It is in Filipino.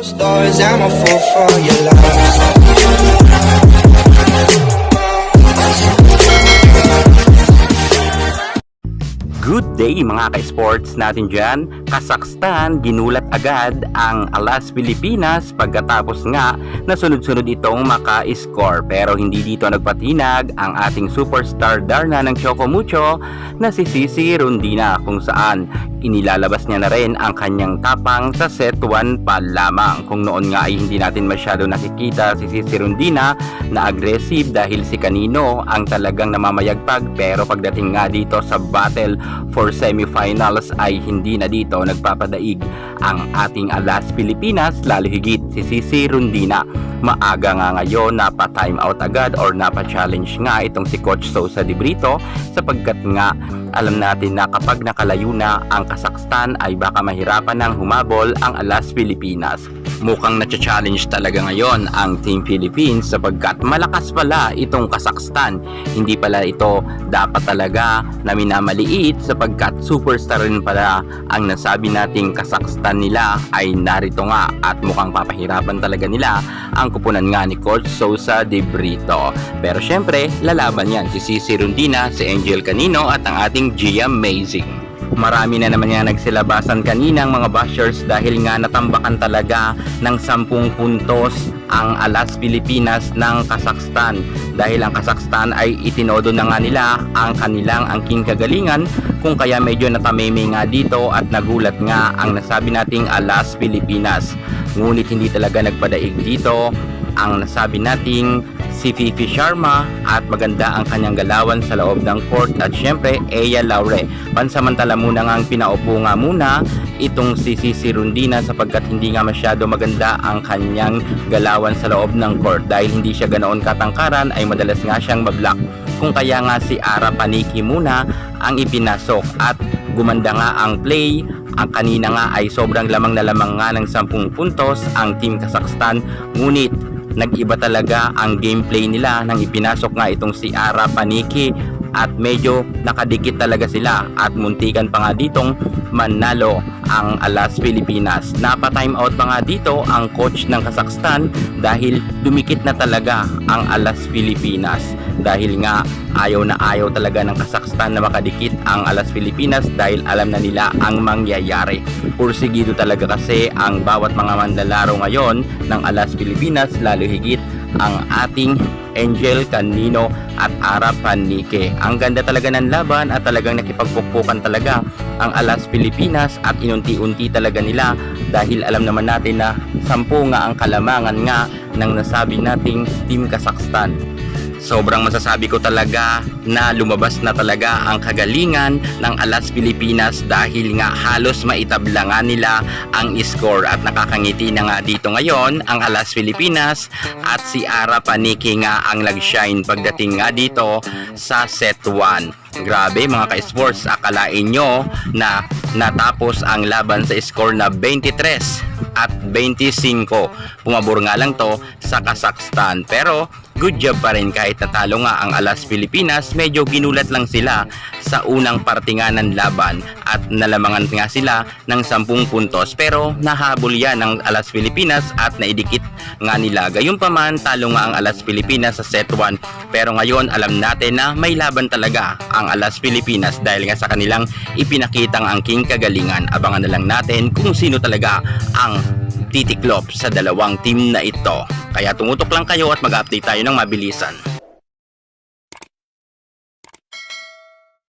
Stories, I'm a fool for your love. Good day mga ka-sports natin dyan. Kazakhstan ginulat agad ang Alas Pilipinas pagkatapos nga na sunod-sunod itong maka-score. Pero hindi dito nagpatinag ang ating superstar Darna ng Choco Mucho na si Cici Rondina, kung saan inilalabas niya na rin ang kanyang tapang sa set 1 pa lamang. Kung noon nga ay hindi natin masyado nakikita si Cici Rondina na aggressive dahil si kanino ang talagang namamayagpag, pero pagdating nga dito sa battle for semifinals ay hindi na dito nagpapadaig ang ating Alas Pilipinas, lalo higit si Cici Rondina. Maaga nga ngayon napa-time out agad or napa-challenge nga itong si Coach Sosa de Brito, sapagkat nga alam natin na kapag nakalayo na ang Kazakhstan ay baka mahirapan ng humabol ang Alas Pilipinas. Mukhang na-challenge talaga ngayon ang Team Philippines sapagkat malakas pala itong Kazakhstan. Hindi pala ito dapat talaga na minamaliit sapagkat superstar rin pala ang nasabi nating Kazakhstan nila ay narito nga, at mukhang papahirapan talaga nila ang kupunan nga ni Coach Sosa de Brito. Pero syempre, lalaban yan si Cici Rondina, si Angel Canino at ang ating Gia Amazing. Marami na naman nga nagsilabasan kaninang mga bashers dahil nga natambakan talaga ng 10 puntos ang Alas Pilipinas ng Kazakhstan, dahil ang Kazakhstan ay itinodo na nga nila ang kanilang angking kagalingan, kung kaya medyo natameme nga dito at nagulat nga ang nasabi nating Alas Pilipinas. Ngunit hindi talaga nagpadaig dito ang nasabi nating si Fifi Sharma, at maganda ang kanyang galawan sa loob ng court, at syempre Ea Laure. Pansamantala muna nga ang pinaupo nga muna itong si Cici Rondina sapagkat hindi nga masyado maganda ang kanyang galawan sa loob ng court, dahil hindi siya ganoon katangkaran ay madalas nga siyang mablock, kung kaya nga si Ara Paniki muna ang ipinasok at gumanda nga ang play. Ang kanina nga ay sobrang lamang na lamang nga ng 10 puntos ang Team Kazakhstan, ngunit nag-iba talaga ang gameplay nila nang ipinasok nga itong si Ara Paniki, at medyo nakadikit talaga sila at muntikan pa nga ditong manalo ang Alas Pilipinas. Napa-time out pa nga dito ang coach ng Kazakhstan dahil dumikit na talaga ang Alas Pilipinas, dahil nga ayaw na ayaw talaga ng Kazakhstan na makadikit ang Alas Pilipinas dahil alam na nila ang mangyayari. Pursigido talaga kasi ang bawat mga manlalaro ngayon ng Alas Pilipinas, lalo higit ang ating Angel Canino at Ara Panike. Ang ganda talaga ng laban at talagang nakipagpukpukan talaga ang Alas Pilipinas, at inunti-unti talaga nila dahil alam naman natin na 10 nga ang kalamangan nga ng nasabi nating Team Kazakhstan. Sobrang masasabi ko talaga na lumabas na talaga ang kagalingan ng Alas Pilipinas dahil nga halos maitablangan nila ang score, at nakakangiti na nga dito ngayon ang Alas Pilipinas, at si Ara Paniki nga ang nag-shine pagdating nga dito sa set 1. Grabe mga ka-sports, akalain nyo na natapos ang laban sa score na 23 at 25. Pumabor nga lang to sa Kazakhstan, pero good job pa rin kahit natalo nga ang Alas Pilipinas. Medyo ginulat lang sila sa unang parte nga ng laban at nalamangan nga sila ng 10 puntos, pero nahabol yan ng Alas Pilipinas at naidikit nga nila. Gayunpaman, talo nga ang Alas Pilipinas sa set 1, pero ngayon alam natin na may laban talaga ang Alas Pilipinas dahil nga sa kanilang ipinakitang angking kagalingan. Abangan na lang natin kung sino talaga ang titiklop sa dalawang team na ito. Kaya tumutok lang kayo at mag-update tayo ng mabilisan.